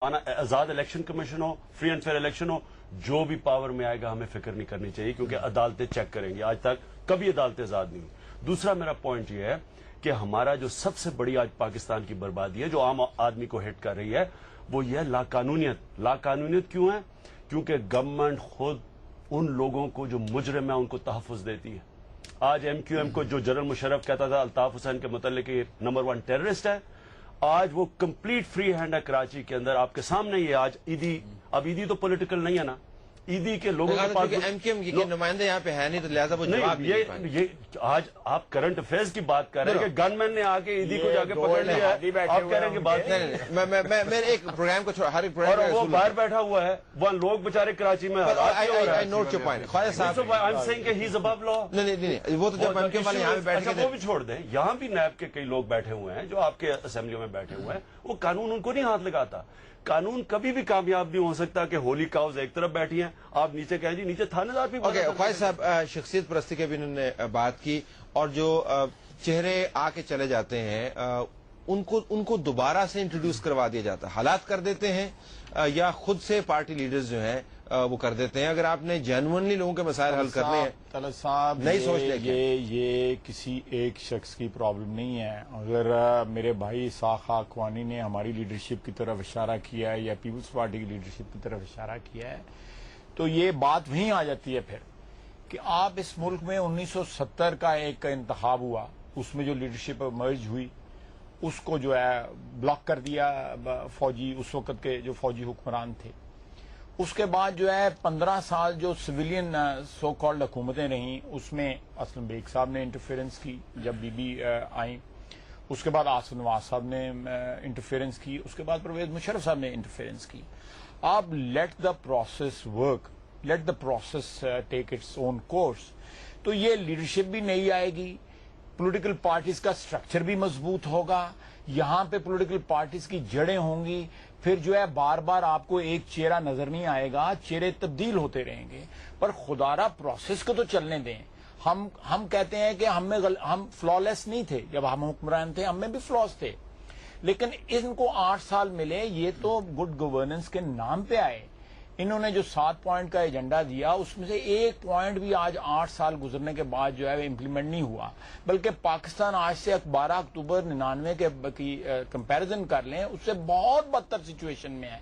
آزاد election commission ہو، free and fair election ہو، جو بھی پاور میں آئے گا ہمیں فکر نہیں کرنی چاہیے، کیونکہ عدالتیں چیک کریں گی. آج تک کبھی عدالتیں آزاد نہیں ہوئی. دوسرا میرا پوائنٹ یہ ہے کہ ہمارا جو سب سے بڑی آج پاکستان کی بربادی ہے جو عام آدمی کو ہٹ کر رہی ہے وہ یہ ہے لاقانونیت. لاقانونیت کیوں ہے؟ کیونکہ گورنمنٹ خود ان لوگوں کو جو مجرم ہیں ان کو تحفظ دیتی ہے. آج ایم کیو ایم کو جو جنرل مشرف کہتا تھا الطاف حسین کے متعلق نمبر 1 ٹیررسٹ ہے، آج وہ کمپلیٹ فری ہینڈ ہے کراچی کے اندر. آپ کے سامنے یہ آج عیدی، اب عیدی تو پولیٹیکل نہیں ہے نا، عیدی کے لوگوں کے پاس ایم کیو ایم کے نمائندے یہاں پہ ہے نہیں تو لہٰذا وہ جواب نہیں. یہ آج آپ کرنٹ افیئرز کی بات کر رہے ہیں کہ گن مین نے آ کے عیدی کو جا کے پکڑ لیا ہے، آپ کہہ رہے ہیں کہ بات میں ایک پروگرام کو ہر ایک اور وہ باہر بیٹھا ہوا ہے، وہ لوگ بےچارے کراچی میں نوٹ یور پوائنٹ خواجہ صاحب نہیں وہ تو جب ایم کیو ایم والے یہاں پہ بیٹھ کے وہ بھی چھوڑ دیں. یہاں بھی نیب کے کئی لوگ بیٹھے ہوئے ہیں جو آپ کے اسمبلیوں میں بیٹھے ہوئے ہیں، وہ قانون ان کو نہیں ہاتھ لگاتا. قانون کبھی بھی کامیاب نہیں ہو سکتا کہ ہولی کاؤز ایک طرف بیٹھی ہیں، آپ نیچے کہیں جی نیچے تھانے دار بھی. خواجہ صاحب شخصیت پرستی کے بھی انہوں نے بات کی، اور جو چہرے آ کے چلے جاتے ہیں ان کو دوبارہ سے انٹروڈیوس کروا دیا جاتا ہے، حالات کر دیتے ہیں یا خود سے پارٹی لیڈرز جو ہیں وہ کر دیتے ہیں. اگر آپ نے جینوئنلی لوگوں کے مسائل حل کرنے ہیں طلعت صاحب نہیں سوچ لے یہ کسی ایک شخص کی پرابلم نہیں ہے. اگر میرے بھائی اسحاق اخوانی نے ہماری لیڈرشپ کی طرف اشارہ کیا ہے یا پیپلز پارٹی کی لیڈرشپ کی طرف اشارہ کیا ہے تو یہ بات وہیں آ جاتی ہے پھر کہ آپ اس ملک میں 1970 کا ایک انتخاب ہوا، اس میں جو لیڈرشپ مرج ہوئی اس کو جو ہے بلاک کر دیا فوجی، اس وقت کے جو فوجی حکمران تھے. اس کے بعد جو ہے 15 سال جو سویلین سو کالڈ حکومتیں رہیں اس میں اسلم بیگ صاحب نے انٹرفیئرنس کی جب بی بی آئیں، اس کے بعد آصف نواز صاحب نے انٹرفیئرنس کی، اس کے بعد پرویز مشرف صاحب نے انٹرفیئرنس کی. آپ let the process work, let the process take its own course. تو یہ لیڈرشپ بھی نہیں آئے گی، پولیٹیکل پارٹیز کا سٹرکچر بھی مضبوط ہوگا، یہاں پہ پولیٹیکل پارٹیز کی جڑیں ہوں گی. پھر جو ہے بار بار آپ کو ایک چہرہ نظر نہیں آئے گا، چہرے تبدیل ہوتے رہیں گے. پر خدارہ پروسیس کو تو چلنے دیں. ہم کہتے ہیں کہ ہم فلالیس نہیں تھے جب ہم حکمران تھے، ہم میں بھی فلاس تھے، لیکن ان کو 8 سال ملے، یہ تو گڈ گورننس کے نام پہ آئے. انہوں نے جو 7 پوائنٹ کا ایجنڈا دیا اس میں سے ایک پوائنٹ بھی آج 8 سال گزرنے کے بعد جو ہے امپلیمنٹ نہیں ہوا، بلکہ پاکستان آج سے 12 اکتوبر 99 کی کمپیریزن کر لیں اس سے بہت بدتر سچویشن میں ہے.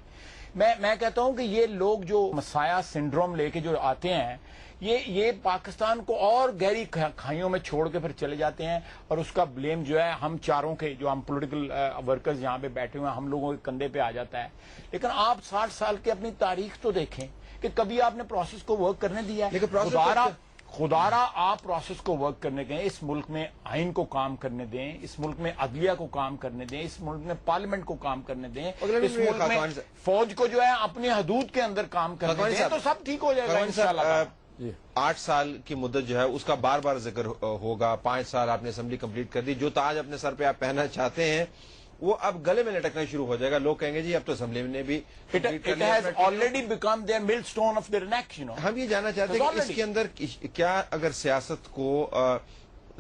میں کہتا ہوں کہ یہ لوگ جو مسایا سنڈروم لے کے جو آتے ہیں یہ پاکستان کو اور گہری کھائیوں میں چھوڑ کے پھر چلے جاتے ہیں، اور اس کا بلیم جو ہے ہم چاروں کے جو ہم پولیٹیکل ورکرز یہاں پہ بیٹھے ہوئے ہیں ہم لوگوں کے کندھے پہ آ جاتا ہے. لیکن آپ 60 سال کی اپنی تاریخ تو دیکھیں کہ کبھی آپ نے پروسیس کو ورک کرنے دیا ہے. خدارہ آپ پروسیس کو ورک کرنے دیں، اس ملک میں آئین کو کام کرنے دیں، اس ملک میں عدلیہ کو کام کرنے دیں، اس ملک میں پارلیمنٹ کو کام کرنے دیں، اس ملک میں فوج کو جو ہے اپنی حدود کے اندر کام کرنے دیں، تو سب ٹھیک ہو جائے گا انشاءاللہ. 8 سال کی مدت جو ہے اس کا بار بار ذکر ہوگا. 5 سال آپ نے اسمبلی کمپلیٹ کر دی، جو تاج اپنے سر پہ آپ پہننا چاہتے ہیں وہ اب گلے میں لٹکنا شروع ہو جائے گا. لوگ کہیں گے جی اب تو اسمبلی نے بھی ہم یہ جاننا چاہتے ہیں کہ اس کے اندر کیا اگر سیاست کو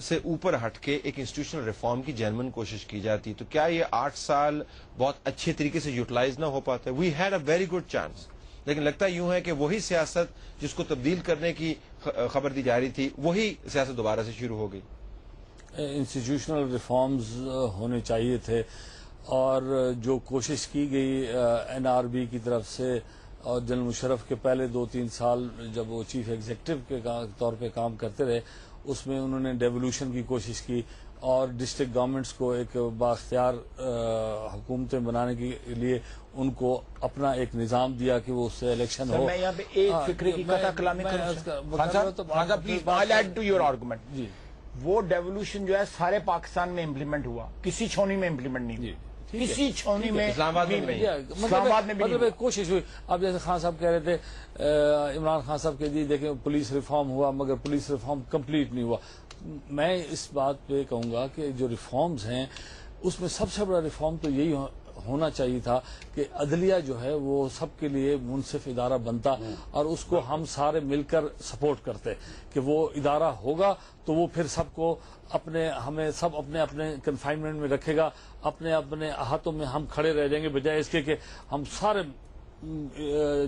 سے اوپر ہٹ کے ایک انسٹیٹیوشنل ریفارم کی جینوئن کوشش کی جاتی تو کیا یہ 8 سال بہت اچھے طریقے سے یوٹیلائز نہ ہو پاتا؟ We had a very good chance, لیکن لگتا یوں ہے کہ وہی سیاست جس کو تبدیل کرنے کی خبر دی جا رہی تھی وہی سیاست دوبارہ سے شروع ہو گئی. انسٹیٹیوشنل ریفارمز ہونے چاہیے تھے، اور جو کوشش کی گئی این آر بی کی طرف سے، اور جنرل مشرف کے پہلے 2-3 سال جب وہ چیف ایگزیکٹو کے طور پہ کام کرتے رہے اس میں انہوں نے ڈیولوشن کی کوشش کی اور ڈسٹرکٹ گورنمنٹس کو ایک بااختیار حکومتیں بنانے کے لیے ان کو اپنا ایک نظام دیا کہ وہ اس سے الیکشن ہو. میں یہاں پہ ایک فکرے کی قطع کلامی کروں. جی وہ ڈیولوشن جو ہے سارے پاکستان میں امپلیمنٹ ہوا، کسی چھونی میں امپلیمنٹ نہیں ہوئی، کسی چھونی میں اسلام آباد میں مطلب کوشش ہوئی. اب جیسے خان صاحب کہہ رہے تھے، عمران خان صاحب کہ جی دیکھیں پولیس ریفارم ہوا مگر پولیس ریفارم کمپلیٹ نہیں ہوا. میں اس بات پہ کہوں گا کہ جو ریفارمز ہیں اس میں سب سے بڑا ریفارم تو یہی ہونا چاہیے تھا کہ عدلیہ جو ہے وہ سب کے لیے منصف ادارہ بنتا اور اس کو ہم سارے مل کر سپورٹ کرتے کہ وہ ادارہ ہوگا تو وہ پھر سب کو ہمیں سب اپنے اپنے کنفائنمنٹ میں رکھے گا, اپنے اپنے احاطوں میں ہم کھڑے رہ جائیں گے, بجائے اس کے کہ ہم سارے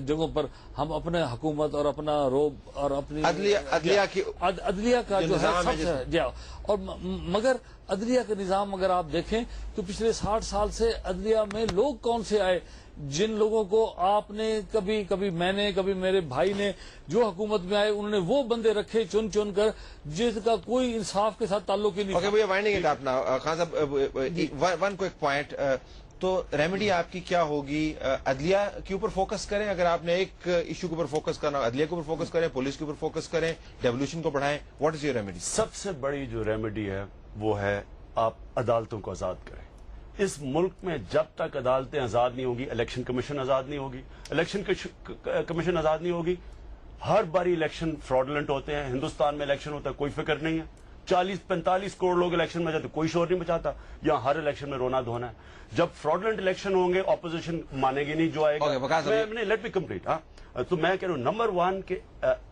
جگہوں پر ہم اپنے حکومت اور اپنا روب اور اپنی عدلیہ کا جو ہے سب سے اور مگر عدلیہ کا نظام اگر آپ دیکھیں تو پچھلے 60 سال سے عدلیہ میں لوگ کون سے آئے جن لوگوں کو آپ نے کبھی میں نے کبھی میرے بھائی نے جو حکومت میں آئے انہوں نے وہ بندے رکھے چن کر جس کا کوئی انصاف کے ساتھ تعلق ہی نہیں تھا. خان صاحب ون کوئک پوائنٹ, تو ریمیڈی آپ کی کیا ہوگی؟ عدلیہ کے اوپر فوکس کریں, اگر آپ نے ایک ایشو کے اوپر فوکس کرنا, عدلیہ کے اوپر فوکس کریں, پولیس کے اوپر فوکس کریں, ڈیولیوشن کو بڑھائیں, واٹ از یور ریمیڈی؟ سب سے بڑی جو ریمیڈی ہے وہ ہے آپ عدالتوں کو آزاد کریں. اس ملک میں جب تک عدالتیں آزاد نہیں ہوگی, الیکشن کمیشن آزاد نہیں ہوگی, الیکشن کمیشن آزاد نہیں ہوگی, ہر باری الیکشن فراڈولنٹ ہوتے ہیں. ہندوستان میں الیکشن ہوتا ہے کوئی فکر نہیں ہے, 40-45 کروڑ لوگ الیکشن میں جاتے کوئی شور نہیں مچاتا. یہاں ہر الیکشن میں رونا دھونا ہے. جب فراڈولنٹ الیکشن ہوں گے اپوزیشن مانے گی نہیں جو آئے گا. Let me complete. تو میں کہہ رہا ہوں نمبر 1 کہ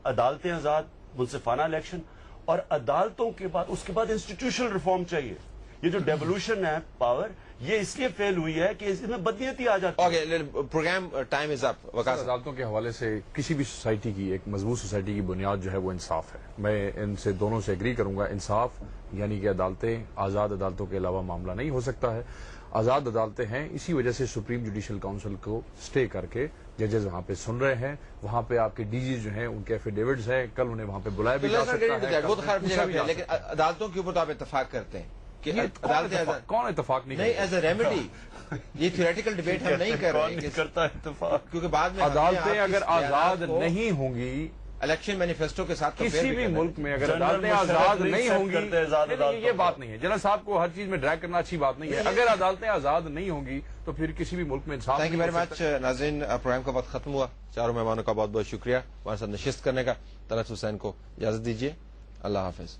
عدالتیں آزاد, منصفانہ الیکشن, اور عدالتوں کے بعد اس کے بعد انسٹیٹیوشنل ریفارم چاہیے. یہ جو ڈیولوشن ہے پاور یہ اس لیے فیل ہوئی ہے کہ اس میں بدنیتی آ جاتی ہے. پروگرام ٹائم از اپ. عدالتوں کے حوالے سے کسی بھی سوسائٹی کی, ایک مضبوط سوسائٹی کی بنیاد جو ہے وہ انصاف ہے. میں ان سے دونوں سے ایگری کروں گا. انصاف یعنی کہ عدالتیں, آزاد عدالتوں کے علاوہ معاملہ نہیں ہو سکتا ہے. آزاد عدالتیں ہیں, اسی وجہ سے سپریم جوڈیشل کاؤنسل کو سٹے کر کے ججز وہاں پہ سن رہے ہیں. وہاں پہ آپ کے ڈی جی جو ہیں ان کے ایفیڈیوڈز ہیں, کل انہیں وہاں پہ بلایا بھی جا سکتا ہے. لیکن عدالتوں کے اوپر تو آپ اتفاق کرتے ہیں کہ کون اتفاق نہیں ایز اے ریمیڈی. یہ تھیوریٹیکل ڈبیٹ ہم نہیں کر رہے کرتا اتفاق, کیونکہ بعد میں عدالتیں اگر آزاد نہیں ہوں گی الیکشن مینیفیسٹو کے ساتھ کسی بھی ملک میں, اگر عدالتیں آزاد نہیں ہوں گی, یہ بات نہیں ہے. جنرل صاحب کو ہر چیز میں ڈریگ کرنا اچھی بات نہیں ہے. اگر عدالتیں آزاد نہیں ہوں گی تو پھر کسی بھی ملک میں انصاف. Thank you very much. ناظرین, پروگرام کا وقت ختم ہوا. چاروں مہمانوں کا بہت بہت شکریہ ہمارے ساتھ نشست کرنے کا. طلعت حسین کو اجازت دیجیے. اللہ حافظ.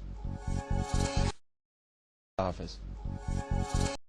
اللہ حافظ.